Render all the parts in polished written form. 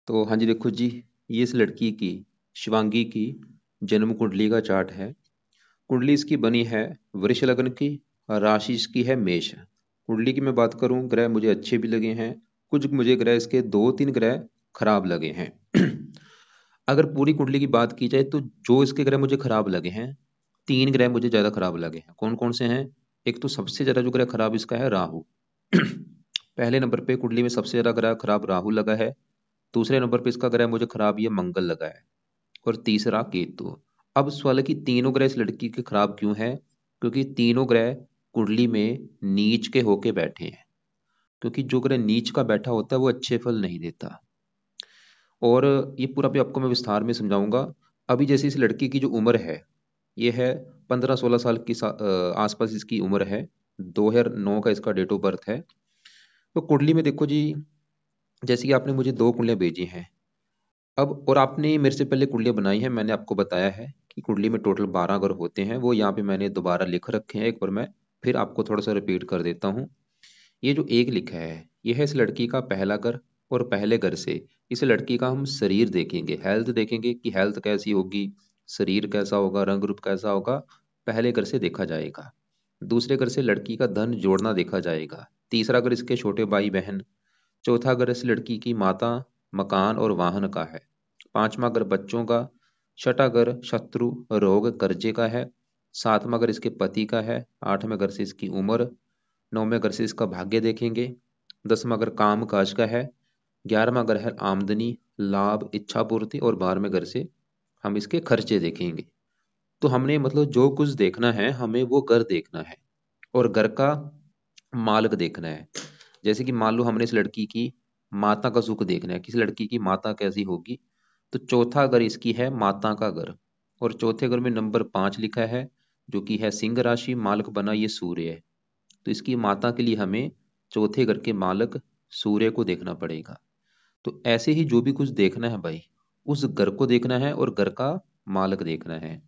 तो हाँ जी, देखो जी, ये इस लड़की की, शिवांगी की जन्म कुंडली का चार्ट है। कुंडली इसकी बनी है वृष लग्न की और राशि इसकी है मेष। कुंडली की मैं बात करूं, ग्रह मुझे अच्छे भी लगे हैं, कुछ मुझे ग्रह इसके दो तीन ग्रह खराब लगे हैं। अगर पूरी कुंडली की बात की जाए तो जो इसके ग्रह मुझे खराब लगे हैं, तीन ग्रह मुझे ज्यादा खराब लगे हैं। कौन कौन से हैं? एक तो सबसे ज्यादा जो ग्रह खराब इसका है राहु। पहले नंबर पे कुंडली में सबसे ज्यादा ग्रह खराब राहु लगा है। दूसरे नंबर पे इसका ग्रह मुझे खराब ये मंगल लगा है। और तीसरा केतु। अब सवाल है कि तीनों ग्रह इस लड़की के खराब क्यों है? क्योंकि तीनों ग्रह कुंडली में नीच के होके बैठे हैं। क्योंकि जो ग्रह नीच का बैठा होता है वो अच्छे फल नहीं देता। और ये पूरा भी आपको मैं विस्तार में समझाऊंगा। अभी जैसे इस लड़की की जो उम्र है, ये है 15-16 साल की आसपास इसकी उम्र है। 2009 का इसका डेट ऑफ बर्थ है। तो कुंडली में देखो जी, जैसे कि आपने मुझे दो कुंडलियां भेजी हैं। अब और आपने मेरे से पहले कुंडलियां बनाई हैं, मैंने आपको बताया है कि कुंडली में टोटल 12 घर होते हैं। वो यहाँ पे मैंने दोबारा लिख रखे हैं, एक बार मैं फिर आपको थोड़ा सा रिपीट कर देता हूँ। ये जो एक लिखा है, ये है इस लड़की का पहला घर। और पहले घर से इस लड़की का हम शरीर देखेंगे, हेल्थ देखेंगे कि हेल्थ कैसी होगी, शरीर कैसा होगा, रंग रूप कैसा होगा, पहले घर से देखा जाएगा। दूसरे घर से लड़की का धन जोड़ना देखा जाएगा। तीसरा घर इसके छोटे भाई बहन। चौथा घर इस लड़की की माता, मकान और वाहन का है। पांचवा घर बच्चों का। छठा घर शत्रु, रोग, कर्जे का है। सातवां घर इसके पति का है। आठवें घर से इसकी उम्र। नौवें घर से इसका भाग्य देखेंगे। 10वां घर काम काज का है। 11वां घर है आमदनी, लाभ, इच्छा पूर्ति। और 12वें घर से हम इसके खर्चे देखेंगे। तो हमने मतलब जो कुछ देखना है हमें वो घर देखना है और घर का मालिक देखना है। जैसे कि मान लो हमने इस लड़की की माता का सुख देखना है, किस लड़की की माता कैसी होगी। तो चौथा घर इसकी है माता का घर। और चौथे घर में नंबर 5 लिखा है, जो कि है सिंह राशि, मालिक बना ये सूर्य है। तो इसकी माता के लिए हमें चौथे घर के मालिक सूर्य को देखना पड़ेगा। तो ऐसे ही जो भी कुछ देखना है भाई, उस घर को देखना है और घर का मालिक देखना है।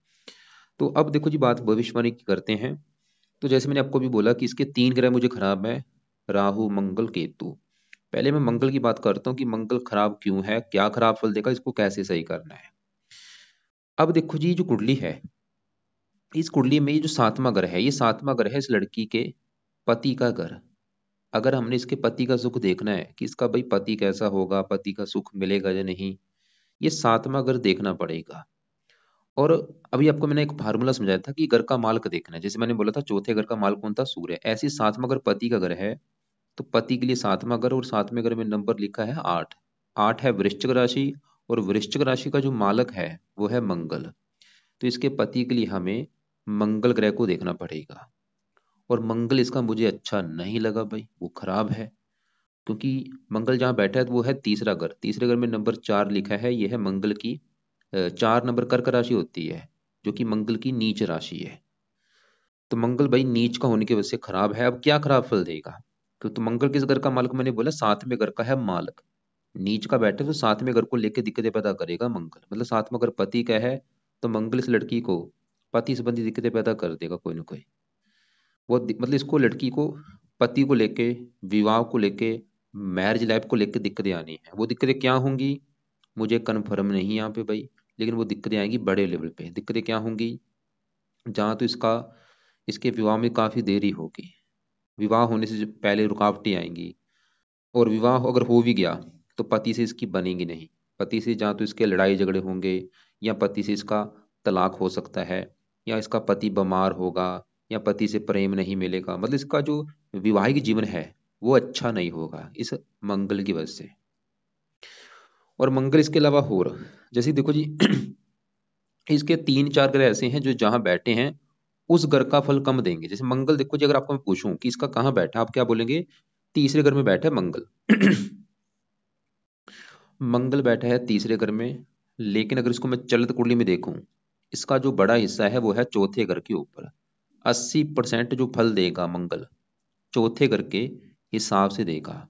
तो अब देखो जी, बात भविष्यवाणी की करते हैं। तो जैसे मैंने आपको भी बोला कि इसके तीन ग्रह मुझे खराब है, राहु, मंगल, केतु। पहले मैं मंगल की बात करता हूँ कि मंगल खराब क्यों है, क्या खराब फल देगा, इसको कैसे सही करना है। अब देखो जी, जो कुंडली है, इस कुंडली में ये जो सातवां घर है, ये सातवां घर है इस लड़की के पति का घर। अगर हमने इसके पति का सुख देखना है कि इसका भाई पति कैसा होगा, पति का सुख मिलेगा या नहीं, ये सातवां घर देखना पड़ेगा। और अभी आपको मैंने एक फार्मूला समझाया था कि घर का मालिक देखना है। जैसे मैंने बोला था चौथे घर का मालिक कौन था? सूर्य। ऐसे ही सातवां घर पति का घर है। तो पति के लिए सातवां घर, और सातवें घर में नंबर लिखा है 8। 8 है वृश्चिक राशि। और वृश्चिक राशि का जो मालक है वो है मंगल। तो इसके पति के लिए हमें मंगल ग्रह को देखना पड़ेगा। और मंगल इसका मुझे अच्छा नहीं लगा भाई, वो खराब है। क्योंकि मंगल जहाँ बैठा है वो है तीसरा घर। तीसरे घर में नंबर 4 लिखा है, ये है मंगल की 4 नंबर कर्क राशि होती है, जो कि मंगल की नीच राशि है। तो मंगल भाई नीच का होने की वजह से खराब है। अब क्या खराब फल देगा? तो मंगल किस घर का मालिक? मैंने बोला सातवें घर का है मालिक। नीच का बैठे तो सातवें घर को लेके दिक्कतें पैदा करेगा मंगल। मतलब सातवां घर पति का है, तो मंगल इस लड़की को पति संबंधी दिक्कतें पैदा कर देगा कोई ना कोई। वो मतलब इसको, लड़की को पति को लेके, विवाह को लेके, मैरिज लाइफ को लेके दिक्कतें आनी है। वो दिक्कतें क्या होंगी मुझे कन्फर्म नहीं यहाँ पे भाई, लेकिन वो दिक्कतें आएंगी बड़े लेवल पे। दिक्कतें क्या होंगी? जहाँ तो इसका, इसके विवाह में काफी देरी होगी, विवाह होने से जो पहले रुकावटें आएंगी। और विवाह अगर हो भी गया तो पति से इसकी बनेगी नहीं। पति से जहाँ तो इसके लड़ाई झगड़े होंगे, या पति से इसका तलाक हो सकता है, या इसका पति बीमार होगा, या पति से प्रेम नहीं मिलेगा। मतलब इसका जो वैवाहिक जीवन है वो अच्छा नहीं होगा इस मंगल की वजह से। और मंगल इसके अलावा और, जैसे देखो जी, इसके 3-4 ग्रह ऐसे हैं जो जहां बैठे हैं उस घर का फल कम देंगे। जैसे मंगल, देखो जी, अगर आपको मैं पूछूं कि इसका कहाँ बैठा, आप क्या बोलेंगे? तीसरे घर में बैठा है मंगल। मंगल बैठा है तीसरे घर में। लेकिन अगर इसको मैं चलित कुंडली में देखूं, इसका जो बड़ा हिस्सा है वो है चौथे घर के ऊपर। 80% जो फल देगा मंगल चौथे घर के हिसाब से देगा।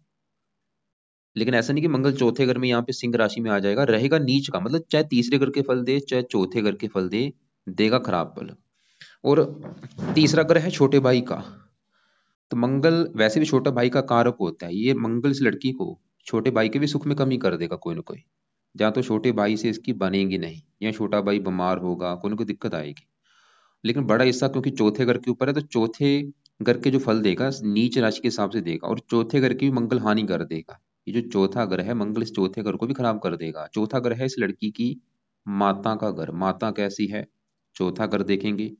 लेकिन ऐसा नहीं कि मंगल चौथे घर में यहाँ पे सिंह राशि में आ जाएगा, रहेगा नीच का। मतलब चाहे तीसरे घर के फल दे चाहे चौथे घर के फल दे, देगा खराब फल। और तीसरा ग्रह है छोटे भाई का। तो मंगल वैसे भी छोटा भाई का कारक होता है। ये मंगल इस लड़की को छोटे भाई के भी सुख में कमी कर देगा कोई ना कोई। जहाँ तो छोटे भाई से इसकी बनेगी नहीं, या छोटा भाई बीमार होगा, कोई ना कोई दिक्कत आएगी। लेकिन बड़ा हिस्सा क्योंकि चौथे घर के ऊपर है, तो चौथे घर के जो फल देगा नीच राशि के हिसाब से देगा, और चौथे घर की भी मंगल हानि कर देगा। ये जो चौथा घर है, मंगल इस चौथे घर को भी खराब कर देगा। चौथा घर है इस लड़की की माता का घर। माता कैसी है, चौथा घर देखेंगे।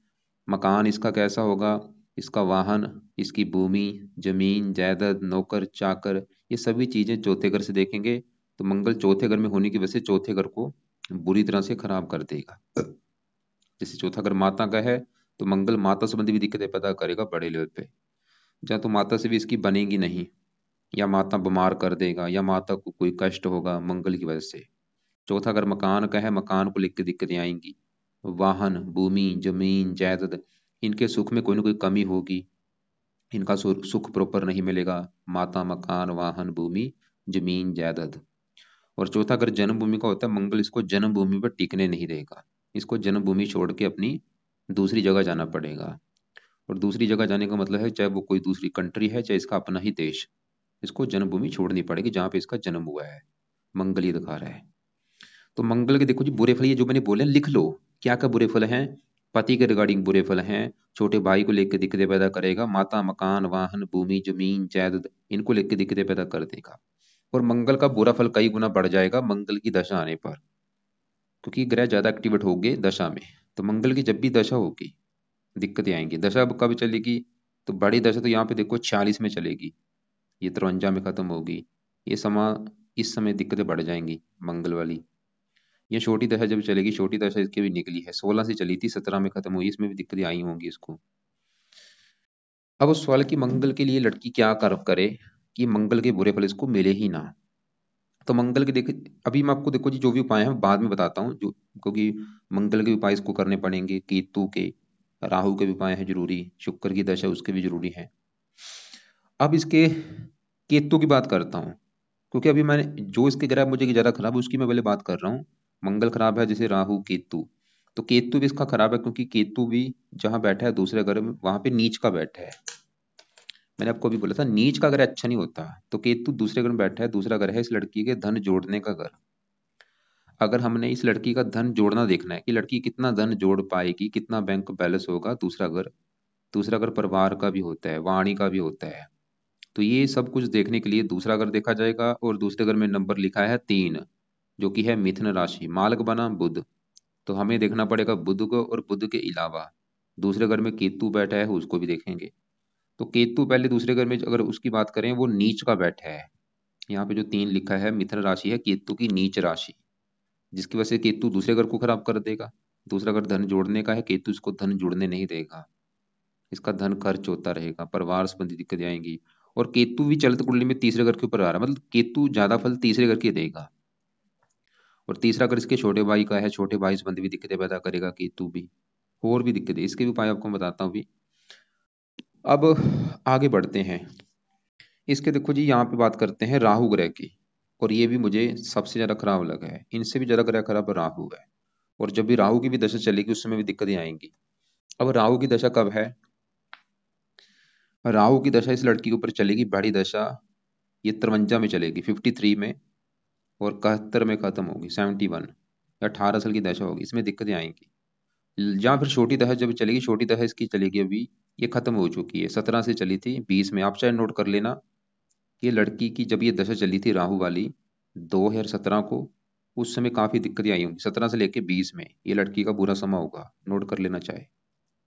मकान इसका कैसा होगा, इसका वाहन, इसकी भूमि, जमीन जायदाद, नौकर चाकर, ये सभी चीजें चौथे घर से देखेंगे। तो मंगल चौथे घर में होने की वजह से चौथे घर को बुरी तरह से खराब कर देगा। जैसे चौथा घर माता का है, तो मंगल माता संबंधी भी दिक्कतें पैदा करेगा बड़े लेवल पे। या तो माता से भी इसकी बनेगी नहीं, या माता बीमार कर देगा, या माता को कोई कष्ट होगा मंगल की वजह से। चौथा घर मकान का है, मकान को लेकर दिक्कतें आएंगी। वाहन, भूमि, जमीन जायदाद, इनके सुख में कोई ना कोई कमी होगी, इनका सुख प्रॉपर नहीं मिलेगा। माता, मकान, वाहन, भूमि, जमीन जायदाद। और चौथा घर जन्मभूमि का होता है, मंगल इसको जन्मभूमि पर टिकने नहीं देगा। इसको जन्मभूमि छोड़ के अपनी दूसरी जगह जाना पड़ेगा। और दूसरी जगह जाने का मतलब है चाहे वो कोई दूसरी कंट्री है, चाहे इसका अपना ही देश, इसको जन्मभूमि छोड़नी पड़ेगी जहाँ पे इसका जन्म हुआ है। मंगल ये दिखा रहा है। तो मंगल के देखो जी बुरे फल, ये जो मैंने बोले लिख लो। क्या क्या बुरे फल हैं, पति के रिगार्डिंग बुरे फल हैं, छोटे भाई को लेकर दिक्कतें पैदा करेगा, माता, मकान, वाहन, भूमि, जमीन जायदाद, इनको लेकर दिक्कतें पैदा कर देगा। और मंगल का बुरा फल कई गुना बढ़ जाएगा मंगल की दशा आने पर, क्योंकि ग्रह ज्यादा एक्टिवेट हो गए दशा में। तो मंगल की जब भी दशा होगी दिक्कतें आएंगी। दशा अब कब चलेगी, तो बड़ी दशा तो यहाँ पे देखो 46 में चलेगी, ये 53 में खत्म होगी। ये समा इस समय दिक्कतें बढ़ जाएंगी मंगल वाली। ये छोटी दशा जब चलेगी, छोटी दशा इसकी भी निकली है, 16 से चली थी, 17 में खत्म हुई, इसमें भी दिक्कतें आई होंगी इसको। अब उस सवाल की मंगल के लिए लड़की क्या कर्म करे कि मंगल के बुरे फल इसको मिले ही ना। तो मंगल के देख, अभी मैं आपको देखो जी जो भी उपाय हैं बाद में बताता हूँ, जो क्योंकि मंगल के उपाय इसको करने पड़ेंगे, केतु के, राहु के भी उपाय हैं जरूरी, शुक्र की दशा उसके भी जरूरी है। अब इसके केतु की बात करता हूँ, क्योंकि अभी मैंने जो इसके ग्रह मुझे ज्यादा खराब है उसकी मैं पहले बात कर रहा हूँ। मंगल खराब है जैसे राहु केतु, तो केतु भी इसका खराब है, क्योंकि केतु भी जहां बैठा है दूसरे घर में, वहां पे नीच का बैठा है। मैंने आपको भी बोला था नीच का घर अच्छा नहीं होता। तो केतु दूसरे घर में बैठा है, दूसरा घर है इस लड़की के धन जोड़ने का घर। अगर हमने इस लड़की का धन जोड़ना देखना है कि लड़की कितना धन जोड़ पाएगी, कितना बैंक बैलेंस होगा, दूसरा घर परिवार का भी होता है, वाणी का भी होता है। तो ये सब कुछ देखने के लिए दूसरा घर देखा जाएगा, और दूसरे घर में नंबर लिखा है 3, जो कि है मिथुन राशि, मालक बना बुध। तो हमें देखना पड़ेगा बुध को, और बुध के अलावा दूसरे घर में केतु बैठा है उसको भी देखेंगे। तो केतु पहले दूसरे घर में अगर उसकी बात करें, वो नीच का बैठा है। यहाँ पे जो 3 लिखा है मिथुन राशि है केतु की नीच राशि, जिसकी वजह से केतु दूसरे घर को खराब कर देगा। दूसरा घर धन जोड़ने का है, केतु इसको धन जुड़ने नहीं देगा, इसका धन खर्च होता रहेगा, परिवार संबंधी दिक्कतें आएंगी। और केतु भी चलित कुंडली में तीसरे घर के ऊपर आ रहा है, मतलब केतु ज्यादा फल तीसरे घर के देगा। और तीसरा घर इसके छोटे भाई का है, छोटे भाई संबंधी भी दिक्कतें पैदा करेगा केतु भी। और भी दिक्कतें, इसके भी उपाय आपको बताता हूँ भी। अब आगे बढ़ते हैं। इसके देखो जी यहाँ पे बात करते हैं राहु ग्रह की, और ये भी मुझे सबसे ज्यादा खराब लगा है, इनसे भी ज्यादा ग्रह खराब राहु है। और जब भी राहु की भी दशा चलेगी उस समय भी दिक्कतें आएंगी। अब राहु की दशा कब है, राहु की दशा इस लड़की के ऊपर चलेगी बड़ी दशा, ये 53 में चलेगी, 53 में, और 71 में खत्म होगी, 71 या 18 साल की दशा होगी, इसमें दिक्कतें आएंगी। या फिर छोटी दशा जब चलेगी, छोटी दशा इसकी चलेगी अभी, ये खत्म हो चुकी है, 17 से चली थी 20 में। आप चाहे नोट कर लेना, ये लड़की की जब ये दशा चली थी राहु वाली 2017 को, उस समय काफी दिक्कतें आई होंगी। 17 से लेके 20 में ये लड़की का बुरा समय होगा, नोट कर लेना चाहे।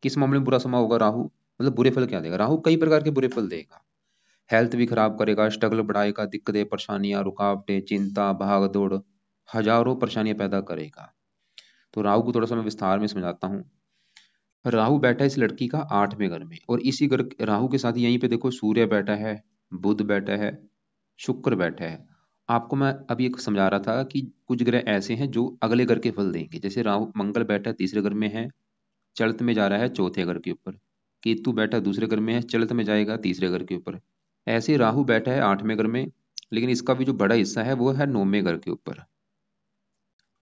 किस मामले में बुरा समय होगा राहु, मतलब बुरे फल क्या देगा राहु, कई प्रकार के बुरे फल देगा। हेल्थ भी खराब करेगा, स्ट्रगल बढ़ाएगा, दिक्कतें, परेशानियां, रुकावटें, चिंता, भाग दौड़, हजारों परेशानियां पैदा करेगा। तो राहु को थोड़ा सा मैं विस्तार में समझाता हूँ। राहु बैठा है इस लड़की का 8वें घर में, और इसी घर राहु के साथ यहीं पे देखो सूर्य बैठा है, बुध बैठा है, शुक्र बैठा है। आपको मैं अभी एक समझा रहा था कि कुछ ग्रह ऐसे हैं जो अगले घर के फल देंगे। जैसे राहु, मंगल बैठा है तीसरे घर में है, चलत में जा रहा है चौथे घर के ऊपर। केतु बैठा दूसरे घर में है, चलत में जाएगा तीसरे घर के ऊपर। ऐसे ही राहु बैठा है 8वें घर में, लेकिन इसका भी जो बड़ा हिस्सा है वो है 9वें घर के ऊपर।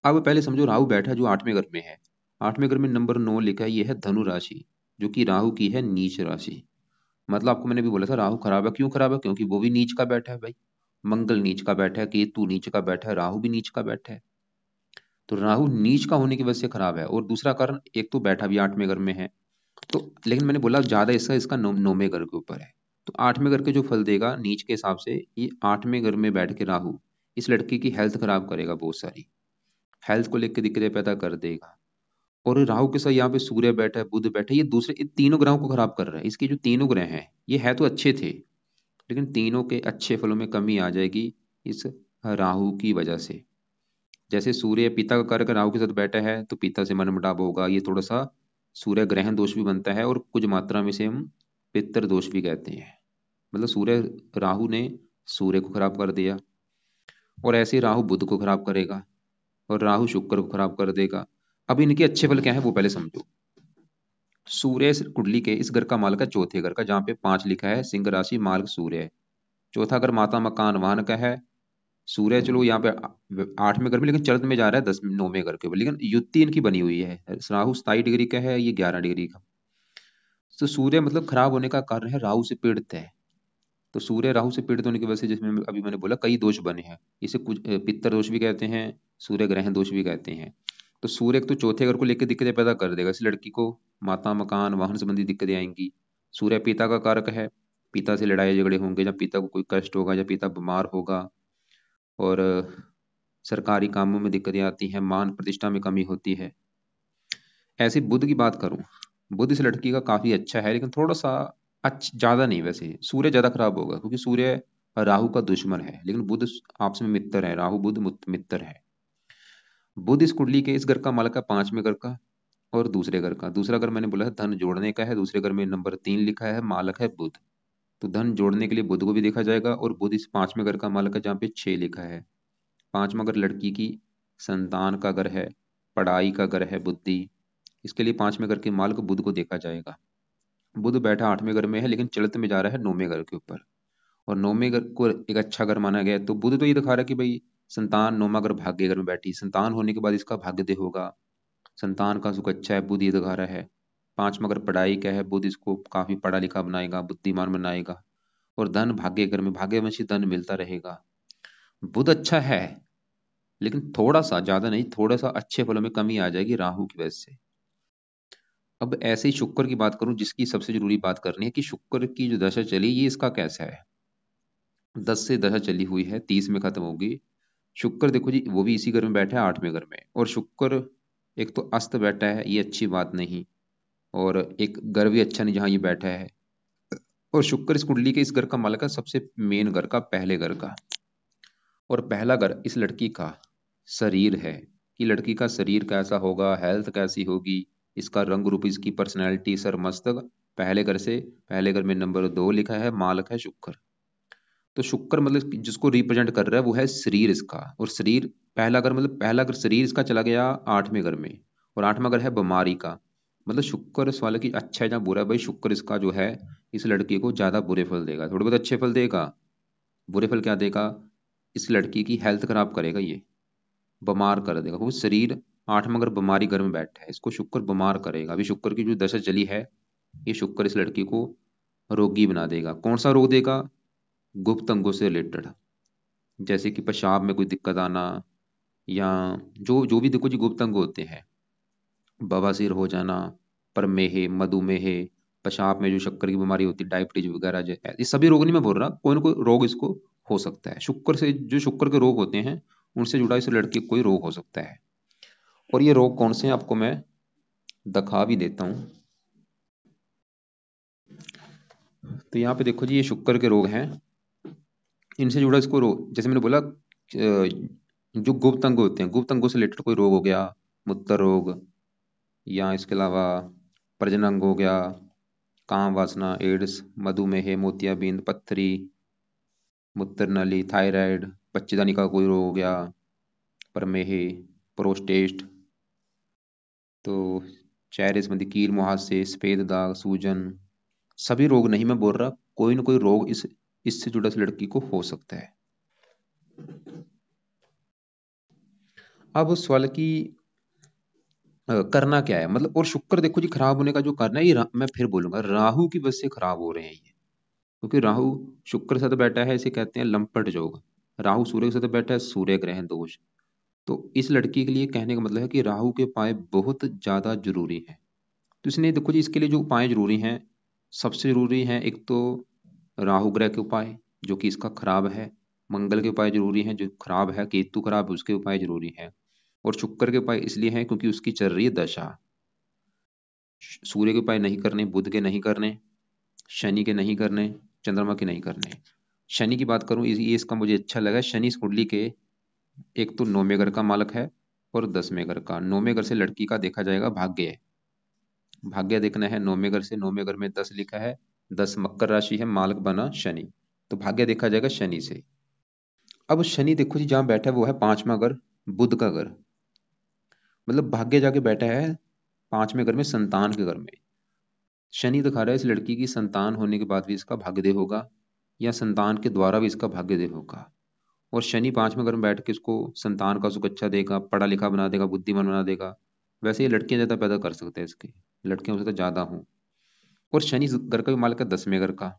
अब पहले समझो राहु बैठा है जो 8वें घर में है, 8वें घर में नंबर 9 लिखा है, ये है धनु राशि, जो कि राहु की है नीच राशि। मतलब आपको मैंने भी बोला था राहु खराब है, क्यों खराब है, क्योंकि वो भी नीच का बैठा है भाई। मंगल नीच का बैठा है, केतु नीच का बैठा है, राहु भी नीच का बैठा है। तो राहु नीच का होने की वजह से खराब है। और दूसरा कारण, एक तो बैठा भी 8वें घर में है, तो लेकिन मैंने बोला ज्यादा इसका इसका 9वें घर के ऊपर है। तो 8वें घर के जो फल देगा नीच के हिसाब से, ये 8वें घर में बैठ के राहु इस लड़की की हेल्थ खराब करेगा, बहुत सारी हेल्थ को लेकर दिक्कतें पैदा कर देगा। और राहु के साथ यहाँ पे सूर्य बैठा है, बुध बैठा है, ये दूसरे ये तीनों ग्रहों को खराब कर रहा है। इसके जो तीनों ग्रह हैं ये है तो अच्छे थे, लेकिन तीनों के अच्छे फलों में कमी आ जाएगी इस राहु की वजह से। जैसे सूर्य पिता का कारक राहु के साथ बैठा है तो पिता से मनमुटाव होगा, ये थोड़ा सा सूर्य ग्रहण दोष भी बनता है, और कुछ मात्रा में से हम पितृ दोष भी कहते हैं। मतलब सूर्य राहु ने सूर्य को खराब कर दिया, और ऐसे ही राहु बुध को खराब करेगा, और राहु शुक्र को खराब कर देगा। अब इनके अच्छे फल क्या है वो पहले समझो। सूर्य इस कुंडली के इस घर का मालक है, चौथे घर का, जहाँ पे 5 लिखा है, सिंह राशि मालक सूर्य है। चौथा घर माता मकान वाहन का है। सूर्य चलो यहाँ पे 8वें घर में, लेकिन चरत में जा रहा है 9वें घर के ऊपर, लेकिन युति इनकी बनी हुई है। राहु 27 डिग्री का है, ये 11 डिग्री का। तो सूर्य मतलब खराब होने का कारण है राहु से पीड़ित है। तो सूर्य राहु से पीड़ित होने की वजह से, जिसमें अभी मैंने बोला कई दोष बने हैं, इसे कुछ पित्तर दोष भी कहते हैं, सूर्य ग्रहण दोष भी कहते हैं। तो सूर्य तो चौथे घर को लेकर दिक्कतें पैदा कर देगा, इस लड़की को माता मकान वाहन संबंधी दिक्कतें आएंगी। सूर्य पिता का कारक है, पिता से लड़ाई झगड़े होंगे, जब पिता को कोई कष्ट होगा, या पिता बीमार होगा, और सरकारी कामों में दिक्कतें आती हैं, मान प्रतिष्ठा में कमी होती है। ऐसे बुध की बात करूं, बुध इस लड़की का काफी अच्छा है, लेकिन थोड़ा सा अच्छा ज्यादा नहीं। वैसे सूर्य ज्यादा खराब होगा, क्योंकि सूर्य राहु का दुश्मन है, लेकिन बुध आपस में मित्र है, राहु बुध मित्र है। बुध इस कुंडली के इस घर का मालक है, 5वें घर का, और दूसरे घर का। दूसरा घर मैंने बोला है धन जोड़ने का है, दूसरे घर में नंबर 3 लिखा है, मालक है बुध। तो धन जोड़ने के लिए बुध को भी देखा जाएगा, और बुध इस 5वें घर का मालक है, जहाँ पे 6 लिखा है। 5वां घर लड़की की संतान का घर है, पढ़ाई का घर है, बुद्धि। इसके लिए 5वें घर के मालक बुध को देखा जाएगा। बुध बैठा 8वें घर में है, लेकिन चलत में जा रहा है 9वें घर के ऊपर, और 9वें घर को एक अच्छा घर माना गया है। तो बुध तो ये दिखा रहा है कि भाई संतान 9वां घर भाग्य घर में बैठी, संतान होने के बाद इसका भाग्योदय होगा, संतान का सुख अच्छा है, बुध ये दिखा रहा है। 5वां घर पढ़ाई क्या है, बुध इसको काफी पढ़ा लिखा बनाएगा, बुद्धिमान बनाएगा। और धन भाग्य घर में, भाग्यवंशी धन मिलता रहेगा। बुध अच्छा है, लेकिन थोड़ा सा, ज्यादा नहीं, थोड़ा सा अच्छे फलों में कमी आ जाएगी राहु की वजह से। अब ऐसे ही शुक्र की बात करूं, जिसकी सबसे जरूरी बात करनी है कि शुक्र की जो दशा चली ये इसका कैसा है। 10 से दशा चली हुई है, 30 में खत्म होगी। शुक्र देखो जी, वो भी इसी घर में बैठा है 8वें घर में, और शुक्र एक तो अस्त बैठा है, ये अच्छी बात नहीं, और एक घर भी अच्छा नहीं जहां ये बैठा है। और शुक्र इस कुंडली के इस घर का मालक है, सबसे मेन घर का, पहले घर का। और पहला घर इस लड़की का शरीर है, कि लड़की का शरीर कैसा होगा, हेल्थ कैसी होगी, इसका रंग रूप, इसकी पर्सनैलिटी, सर मस्तक। पहले घर से, पहले घर में नंबर 2 लिखा है, मालक है शुक्र। तो शुक्र मतलब जिसको रिप्रेजेंट कर रहा है वो है शरीर इसका, और शरीर पहला घर, मतलब पहला घर शरीर इसका चला गया 8वें घर में, और 8वां घर है बीमारी का। मतलब शुक्र इस वाले की अच्छा है या बुरा है, भाई शुक्र इसका जो है इस लड़की को ज्यादा बुरे फल देगा, थोड़े बहुत अच्छे फल देगा, बुरे फल क्या देगा, इस लड़की की हेल्थ खराब करेगा, ये बीमार कर देगा। वो शरीर 8वां घर बीमारी घर में बैठा है, इसको शुक्र बीमार करेगा। अभी शुक्र की जो दशा चली है, ये शुक्र इस लड़की को रोगी बना देगा। कौन सा रोग देगा, गुप्त अंगों से रिलेटेड, जैसे कि पेशाब में कोई दिक्कत आना, या जो जो भी देखो जी गुप्त अंग होते हैं, बवासीर हो जाना, प्रमेह, मधुमेह, पेशाब में जो शक्कर की बीमारी होती है, डायबिटीज वगैरह, ये सभी रोग नहीं मैं बोल रहा, कोई ना कोई रोग इसको हो सकता है। शुक्र से जो शुक्र के रोग होते हैं उनसे जुड़ा इस लड़के को कोई रोग हो सकता है। और ये रोग कौन से हैं आपको मैं दिखा भी देता हूँ। तो यहाँ पे देखो जी, ये शुक्र के रोग हैं, इनसे जुड़ा इसको रोग, जैसे मैंने बोला जो गुप्त अंग होते हैं, गुप्त अंगों से रिलेटेड कोई रोग हो गया, मूत्र रोग, या इसके अलावा प्रजनन अंग हो गया, काम वासना, एड्स, मधुमेह, मोतियाबिंद, पत्थरी, मूत्र नली, थायराइड, बच्चेदानी का कोई रोग हो गया, प्रमेह, प्रोस्टेट, तो चेहरे संबंधी कील मुहासे, सफेद दाग, सूजन, सभी रोग नहीं मैं बोल रहा, कोई ना कोई रोग इस इससे जुड़ा इस लड़की को हो सकता है। अब सवाल की करना क्या है, मतलब। और शुक्र देखो जी खराब होने का जो कारण है, ये मैं फिर बोलूंगा राहु की वजह से खराब हो रहे हैं ये, क्योंकि राहु शुक्र साथ बैठा है, इसे कहते हैं लंपट योग। राहु सूर्य के साथ बैठा है, सूर्य ग्रहण दोष। तो इस लड़की के लिए कहने का मतलब है कि राहु के उपाय बहुत ज्यादा जरूरी हैं। तो इसने देखो जी, इसके लिए जो उपाय जरूरी हैं, सबसे जरूरी है एक तो राहु ग्रह के उपाय जो कि इसका खराब है, मंगल के उपाय जरूरी हैं जो खराब है, केतु खराब है उसके उपाय जरूरी हैं, और शुक्र के उपाय इसलिए हैं क्योंकि उसकी चल रही है दशा। सूर्य के उपाय नहीं करने, बुध के नहीं करने, शनि के नहीं करने, चंद्रमा के नहीं करने। शनि की बात करूं, ये इसका मुझे अच्छा लगा। शनि इस कुंडली के एक तो 9वें घर का मालक है और 10वें घर का। 9वें घर से लड़की का देखा जाएगा भाग्य, भाग्य देखना है 9वें घर से। 9वें घर में 10 लिखा है, 10 मकर राशि है, मालक बना शनि, तो भाग्य देखा जाएगा शनि से। अब शनि देखो जी जहां बैठा है वो है 5वां घर, बुध का घर, मतलब भाग्य जाके बैठा है 5वें घर में, संतान के घर में। शनि दिखा रहा है इस लड़की की संतान होने के बाद भी इसका भाग्यदेह होगा, या संतान के द्वारा भी इसका भाग्यदेह होगा। और शनि 5वें घर में बैठ के इसको संतान का सुख अच्छा देगा, पढ़ा लिखा बना देगा, बुद्धिमान बना देगा। वैसे ये लड़कियां ज्यादा पैदा कर सकते हैं इसके, लड़कियां हो सकता है ज्यादा हों। और शनि घर का भी मालक है 10वें घर का।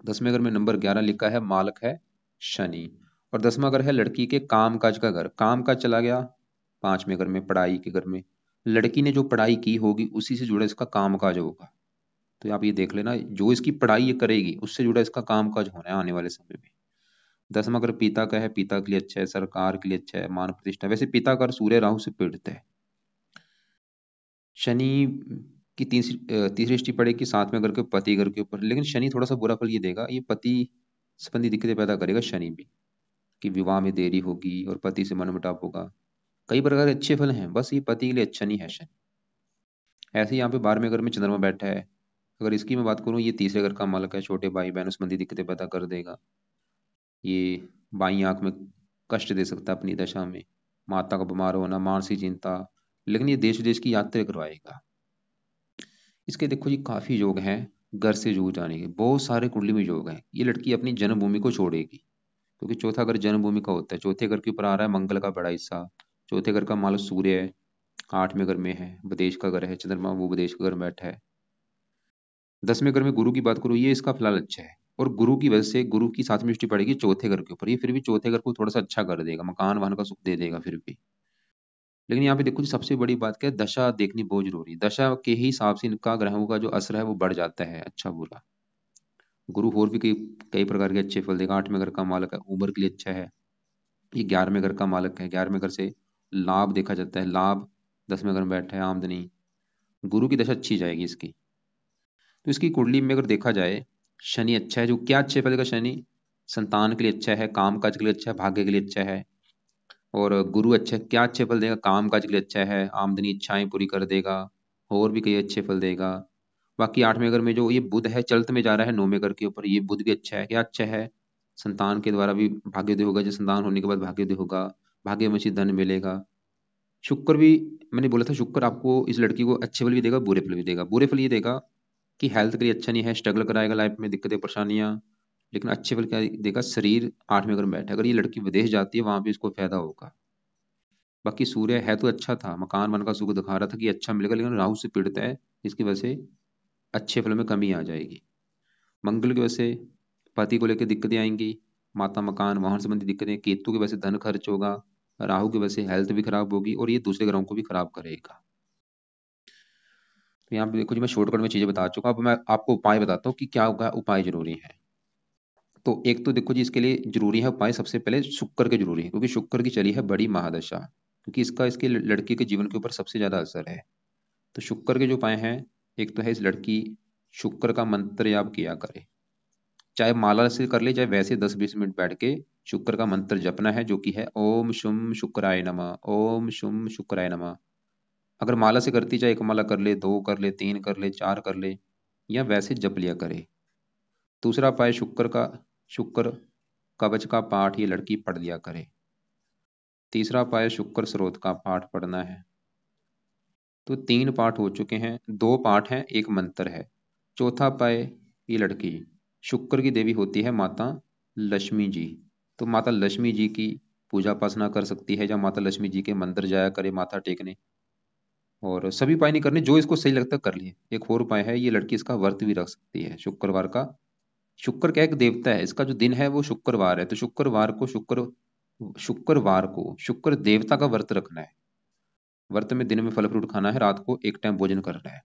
10वें घर में नंबर 11 लिखा है, मालक है शनि। और 10वां घर है लड़की के काम काज का घर। काम काज चला गया 5वें घर में, पढ़ाई के घर में। लड़की ने जो पढ़ाई की होगी उसी से जुड़ा इसका काम काज होगा। तो आप ये देख लेना, जो इसकी पढ़ाई ये करेगी उससे जुड़ा इसका काम काज होना है आने वाले समय में। 10वां घर पिता का है, पिता के लिए अच्छा है, सरकार के लिए अच्छा है, मान प्रतिष्ठा। वैसे पिता का सूर्य राहु से पीड़ित है। शनि की तीसरी दृष्टि पड़ेगी 7वें घर के पति घर के ऊपर, लेकिन शनि थोड़ा सा बुरा फल ये देगा, ये पति संबंधी दिक्कतें पैदा करेगा शनि भी, कि विवाह में देरी होगी और पति से मनमुटाव होगा। कई प्रकार के अच्छे फल हैं, बस ये पति के लिए अच्छा नहीं है शनि। ऐसे ही यहाँ पे 12वें घर में चंद्रमा बैठा है। अगर इसकी मैं बात करूँ, ये तीसरे घर का मालक है, छोटे भाई बहनों संबंधी दिक्कतें पैदा कर देगा। ये बाई आंख में कष्ट दे सकता है अपनी दशा में, माता का बीमार होना, मानसिक चिंता। लेकिन ये देश विदेश की यात्रा करवाएगा। इसके देखो जी काफी योग हैं, घर से दूर जाने के बहुत सारे कुंडली में योग हैं। ये लड़की अपनी जन्मभूमि को छोड़ेगी, क्योंकि चौथा घर जन्मभूमि का होता है। चौथे घर के ऊपर आ रहा है मंगल का बड़ा हिस्सा। चौथे घर का मालक सूर्य है, 8वें घर में है, विदेश का घर है, चंद्रमा वो विदेश का घर में बैठा है। 10वें घर में गुरु की बात करूँ, ये इसका फिलहाल अच्छा है। और गुरु की वजह से गुरु की 7वीं दृष्टि पड़ेगी चौथे घर के ऊपर, ये फिर भी चौथे घर को थोड़ा सा अच्छा कर देगा, मकान वाहन का सुख दे देगा फिर भी। लेकिन यहाँ पे देखो जी सबसे बड़ी बात क्या है, दशा देखनी बहुत जरूरी है। दशा के ही हिसाब से इनका ग्रहों का जो असर है वो बढ़ जाता है, अच्छा बुरा। गुरु और भी कई कई प्रकार के अच्छे फल देगा। 8वें घर का मालक है, उम्र के लिए अच्छा है। ये 11वें घर का मालक है, 11वें घर से लाभ देखा जाता है, लाभ। 10वें घर में बैठा है, आमदनी। गुरु की दशा अच्छी जाएगी इसकी। तो इसकी कुंडली में अगर देखा जाए, शनि अच्छा है, जो क्या अच्छे फल का शनि, संतान के लिए अच्छा है, काम काज के लिए अच्छा है, भाग्य के लिए अच्छा है। और गुरु अच्छा है, क्या अच्छे फल देगा, काम काज के लिए अच्छा है, आमदनी इच्छाएं पूरी कर देगा, और भी कई अच्छे फल देगा। बाकी 8वें घर में जो ये बुध है चलत में जा रहा है 9वें घर के ऊपर, ये बुध भी अच्छा है। क्या अच्छा है, संतान के द्वारा भी भाग्योदय होगा, जो संतान होने के बाद भाग्योदय होगा, भाग्य में से धन मिलेगा। शुक्र भी, मैंने बोला था शुक्र आपको इस लड़की को अच्छे फल भी देगा, बुरे फल भी देगा। बुरे फल ये देगा कि हेल्थ के लिए अच्छा नहीं है, स्ट्रगल कराएगा लाइफ में, दिक्कतें परेशानियां। लेकिन अच्छे फल क्या देगा, शरीर 8वें घर में बैठा है, अगर ये लड़की विदेश जाती है वहां भी इसको फायदा होगा। बाकी सूर्य है तो अच्छा था, मकान वन का सुख दिखा रहा था कि अच्छा मिलेगा, लेकिन राहु से पीड़ित है, इसकी वजह से अच्छे फल में कमी आ जाएगी। मंगल की वजह से पति को लेकर दिक्कतें आएंगी, माता मकान वाहन संबंधी दिक्कतें। केतु की वजह से धन खर्च होगा, राहु की वजह से हेल्थ भी खराब होगी, और ये दूसरे ग्रहों को भी खराब करेगा। तो यहाँ पे देखो जी मैं शॉर्टकट में चीजें बता चुका, अब मैं आपको उपाय बताता हूँ कि क्या होगा, उपाय जरूरी है। तो एक तो देखो जी इसके लिए जरूरी है उपाय, सबसे पहले शुक्र के जरूरी है, क्योंकि शुक्र की चली है बड़ी महादशा, क्योंकि इसका इसके लड़के के जीवन के ऊपर सबसे ज्यादा असर है। तो शुक्र के जो उपाय हैं, एक तो है इस लड़की शुक्र का मंत्र याप किया करे, चाहे माला से कर ले, चाहे वैसे 10-20 मिनट बैठ के शुक्र का मंत्र जपना है, जो कि है ओम शुम शुक्राय नमः, ओम शुम शुक्राय नमः। अगर माला से करती, चाहे एक माला कर ले, दो कर ले, तीन कर ले, चार कर ले, या वैसे जप लिया करे। दूसरा उपाय शुक्र कवच का पाठ ये लड़की पढ़ लिया करे। तीसरा उपाय शुक्र स्रोत का पाठ पढ़ना है। तो 3 पाठ हो चुके हैं, 2 पाठ हैं, एक मंत्र है। चौथा उपाय, ये लड़की शुक्र की देवी होती है माता लक्ष्मी जी, तो माता लक्ष्मी जी की पूजा उपासना कर सकती है, या माता लक्ष्मी जी के मंदिर जाया करे माथा टेकने। और सभी उपाय नहीं करने, जो इसको सही लगता है कर लिए। एक और उपाय है, ये लड़की इसका व्रत भी रख सकती है शुक्रवार का, शुक्र क्या एक देवता है, इसका जो दिन है वो शुक्रवार है, तो शुक्रवार को शुक्र देवता का व्रत रखना है। व्रत में दिन में फल फ्रूट खाना है, रात को एक टाइम भोजन करना है।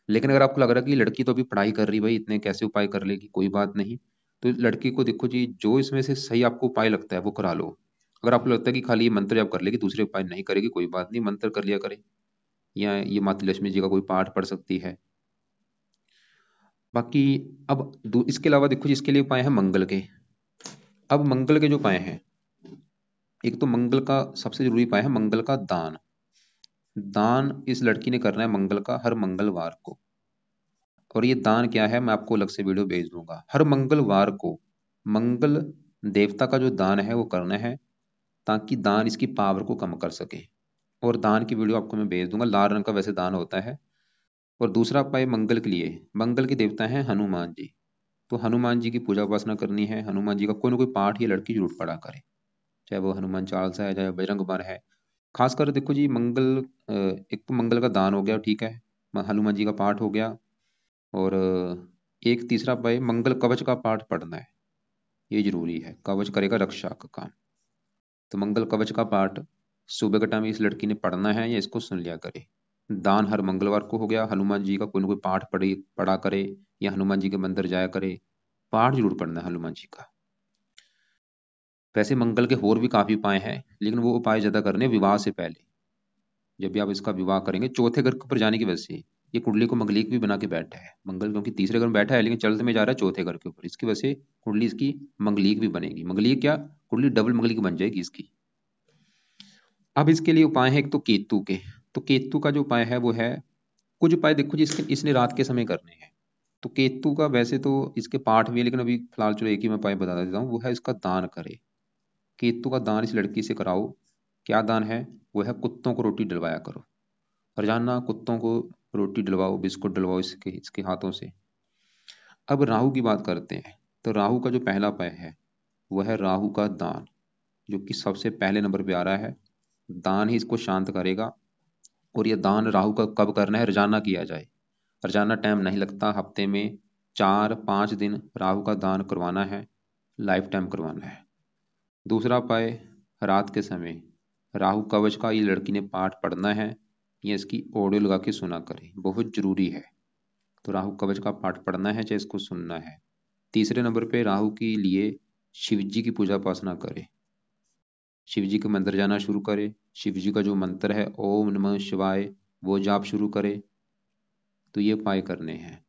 लेकिन अगर आपको लग रहा है कि लड़की तो अभी पढ़ाई कर रही, भाई इतने कैसे उपाय कर लेगी, कोई बात नहीं। तो लड़की को देखो जी, जो इसमें से सही आपको उपाय लगता है वो करा लो। अगर आपको लगता है कि खाली ये मंत्र जप कर लेगी, दूसरे उपाय नहीं करेगी, कोई बात नहीं, मंत्र कर लिया करे, या ये माता लक्ष्मी जी का कोई पाठ पढ़ सकती है। बाकी अब इसके अलावा देखो जी, इसके लिए उपाय है मंगल के। अब मंगल के जो उपाय हैं, एक तो मंगल का सबसे जरूरी उपाय है मंगल का दान। दान इस लड़की ने करना है मंगल का, हर मंगलवार को। और ये दान क्या है, मैं आपको अलग से वीडियो भेज दूंगा। हर मंगलवार को मंगल देवता का जो दान है वो करना है, ताकि दान इसकी पावर को कम कर सके। और दान की वीडियो आपको मैं भेज दूंगा, लाल रंग का वैसे दान होता है। और दूसरा उपाय मंगल के लिए, मंगल के देवता हैं हनुमान जी। तो हनुमान जी की पूजा उपासना करनी है, हनुमान जी का कोई ना कोई पाठ ये लड़की जरूर पढ़ा करे, चाहे वो हनुमान चालीसा है, चाहे बजरंग बाण है। खासकर देखो जी मंगल, एक तो मंगल का दान हो गया, ठीक है, हनुमान जी का पाठ हो गया। और एक तीसरा उपाय मंगल कवच का पाठ पढ़ना है, ये जरूरी है, कवच करेगा रक्षा का काम। तो मंगल कवच का पाठ सुबह के टाइम इस लड़की ने पढ़ना है, या इसको सुन लिया करे। दान हर मंगलवार को हो गया, हनुमान जी का कोई ना कोई पाठ पढ़ा करे, या हनुमान जी के मंदिर जाया करे, पाठ जरूर पढ़ना है हनुमान जी का। वैसे मंगल के और भी काफी उपाय हैं, लेकिन वो उपाय ज्यादा करने विवाह से पहले। जब भी आप इसका विवाह करेंगे, चौथे घर पर जाने की वजह से ये कुंडली को मंगलिक भी बना के बैठा है मंगल, क्योंकि तीसरे घर में बैठा है लेकिन चलते में जा रहा है चौथे घर के ऊपर, इसकी वजह से कुंडली इसकी मंगलिक भी बनेगी। मंगलिक क्या, कुंडली डबल मंगलिक बन जाएगी इसकी। अब इसके लिए उपाय है एक तो केतु के। तो केतु का जो उपाय है वो है, कुछ उपाय देखो जी इसने रात के समय करने हैं। तो केतु का वैसे तो इसके पाठ भी है, लेकिन अभी फिलहाल चलो एक ही मैं उपाय बता देता हूँ, वो है इसका दान करे। केतु का दान इस लड़की से कराओ। क्या दान है, वो है कुत्तों को रोटी डलवाया करो। रोजाना कुत्तों को रोटी डलवाओ, बिस्कुट डलवाओ इसके इसके हाथों से। अब राहु की बात करते हैं। तो राहु का जो पहला उपाय है वह है राहु का दान, जो कि सबसे पहले नंबर पे आ रहा है। दान ही इसको शांत करेगा। और ये दान राहु का कब करना है, रोजाना किया जाए। रोजाना टाइम नहीं लगता, हफ्ते में 4-5 दिन राहु का दान करवाना है, लाइफ टाइम करवाना है। दूसरा उपाय, रात के समय राहु कवच का ये लड़की ने पाठ पढ़ना है, या इसकी ऑडियो लगा के सुना करे, बहुत जरूरी है। तो राहु कवच का पाठ पढ़ना है, चाहे इसको सुनना है। तीसरे नंबर पे राहु के लिए शिव जी की पूजा उपासना करे, शिव जी के मंदिर जाना शुरू करे। शिव जी का जो मंत्र है ओम नमः शिवाय, वो जाप शुरू करे। तो ये उपाय करने हैं।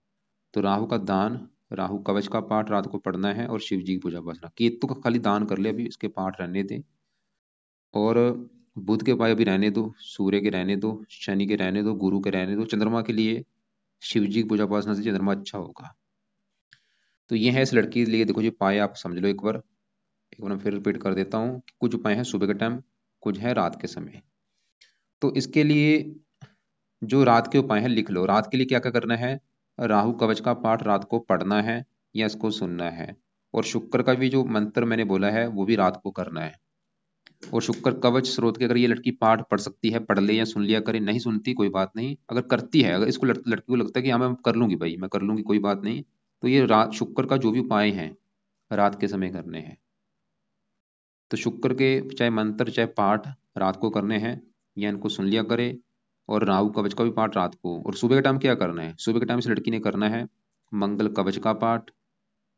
तो राहु का दान, राहु कवच का पाठ रात को पढ़ना है, और शिव जी की पूजा उपासना। केतु का खाली दान कर ले, अभी इसके पाठ रहने दे। और बुध के उपाय अभी रहने दो, सूर्य के रहने दो, शनि के रहने दो, गुरु के रहने दो। चंद्रमा के लिए शिव जी की पूजा उपासना से चंद्रमा अच्छा होगा। तो ये है इस लड़की के लिए, देखो जी उपाय आप समझ लो एक बार मैं फिर रिपीट कर देता हूँ। कुछ उपाय हैं सुबह के टाइम, कुछ है रात के समय। तो इसके लिए जो रात के उपाय हैं लिख लो। रात के लिए क्या क्या करना है, राहु कवच का पाठ रात को पढ़ना है, या इसको सुनना है। और शुक्र का भी जो मंत्र मैंने बोला है वो भी रात को करना है। और शुक्र कवच स्रोत के, अगर ये लड़की पाठ पढ़ सकती है पढ़ ले, या सुन लिया करे, नहीं सुनती कोई बात नहीं, अगर करती है, अगर इसको लड़की को लगता है कि हाँ मैं कर लूंगी भाई, मैं कर लूंगी, कोई बात नहीं, तो ये रात शुक्र का जो भी उपाय हैं रात के समय करने हैं। तो शुक्र के चाहे मंत्र चाहे पाठ रात को करने हैं, या इनको सुन लिया करे। और राहु कवच का भी पाठ रात को। और सुबह के टाइम क्या करना है, सुबह के टाइम इस लड़की ने करना है मंगल कवच का पाठ,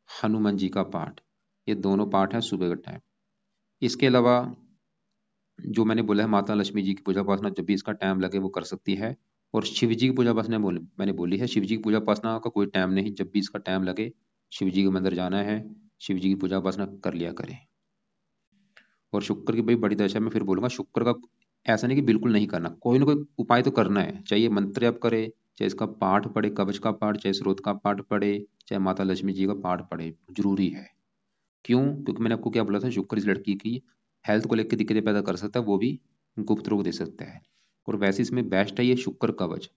हनुमान जी का पाठ। ये दोनों पाठ है सुबह के टाइम। इसके अलावा जो मैंने बोला है माता लक्ष्मी जी की पूजा उपासना, जब भी इसका टाइम लगे वो कर सकती है। और शिव जी की पूजा उपासना मैंने बोली है, शिव जी की पूजा उपासना का कोई टाइम नहीं, जब भी इसका टाइम लगे शिव जी के मंदिर जाना है, शिव जी की पूजा उपासना कर लिया करें। और शुक्र की भाई बड़ी दशा में फिर बोलूंगा, शुक्र का ऐसा नहीं कि बिल्कुल नहीं करना, कोई ना कोई उपाय तो करना है, चाहे ये मंत्र जप करे, चाहे इसका पाठ पढ़े कवच का पाठ, चाहे स्रोत का पाठ पढ़े, चाहे माता लक्ष्मी जी का पाठ पढ़े, जरूरी है। क्यों, क्योंकि मैंने आपको क्या बोला था, शुक्र इस लड़की की हेल्थ को लेकर दिक्कतें पैदा कर सकता है, वो भी गुप्त रोग दे सकता है। और वैसे इसमें बेस्ट है ये शुक्र कवच।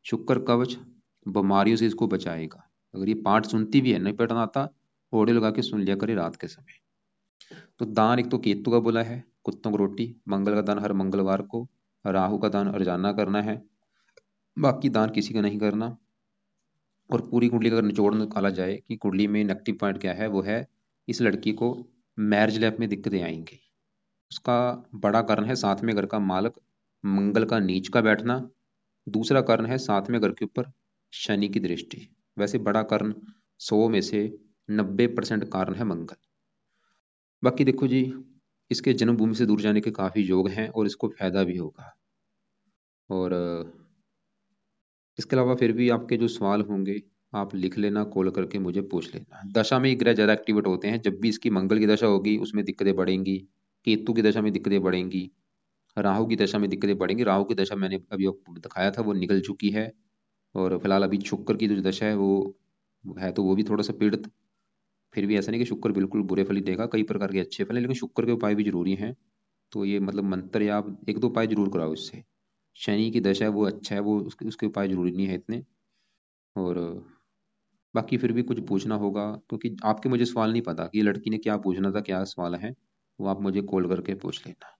शुक्र कवच बीमारियों से इसको बचाएगा। अगर ये पाठ सुनती भी है, नहीं पढ़ना आता, ऑडियो लगा के सुन लिया करे रात के समय। तो दान एक तो केतु का बोला है, कुत्तों को रोटी। मंगल का दान हर मंगलवार को। राहु का दान रोजाना करना है, बाकी दान किसी का नहीं करना। और पूरी कुंडली का अगर निचोड़ निकाला जाए कि कुंडली में नेगेटिव पॉइंट क्या है, वो है इस लड़की को मैरिज लाइफ में दिक्कतें आएंगी। उसका बड़ा कारण है सातवें घर का मालक मंगल का नीच का बैठना। दूसरा कारण है सातवें घर के ऊपर शनि की दृष्टि। वैसे बड़ा कारण 100 में से 90% कारण है मंगल। बाकी देखो जी, इसके जन्मभूमि से दूर जाने के काफ़ी योग हैं और इसको फायदा भी होगा। और इसके अलावा फिर भी आपके जो सवाल होंगे आप लिख लेना, कॉल करके मुझे पूछ लेना। दशा में ये ग्रह ज़्यादा एक्टिवेट होते हैं, जब भी इसकी मंगल की दशा होगी उसमें दिक्कतें बढ़ेंगी, केतु की दशा में दिक्कतें बढ़ेंगी, राहु की दशा में दिक्कतें बढ़ेंगी। राहु की दशा मैंने अभी आपको दिखाया था, वो निकल चुकी है। और फिलहाल अभी शुक्र की जो दशा है वो है, तो वो भी थोड़ा सा पीड़ित। फिर भी ऐसा नहीं कि शुक्र बिल्कुल बुरे फल ही देगा, कई प्रकार के अच्छे फल हैं, लेकिन शुक्र के उपाय भी जरूरी हैं। तो ये मतलब मंत्र या आप एक दो उपाय जरूर कराओ इससे। शनि की दशा है वो अच्छा है, वो उसके उसके उपाय जरूरी नहीं है इतने। और बाकी फिर भी कुछ पूछना होगा, क्योंकि आपके मुझे सवाल नहीं पता कि ये लड़की ने क्या पूछना था, क्या सवाल है, वो आप मुझे कॉल करके पूछ लेना।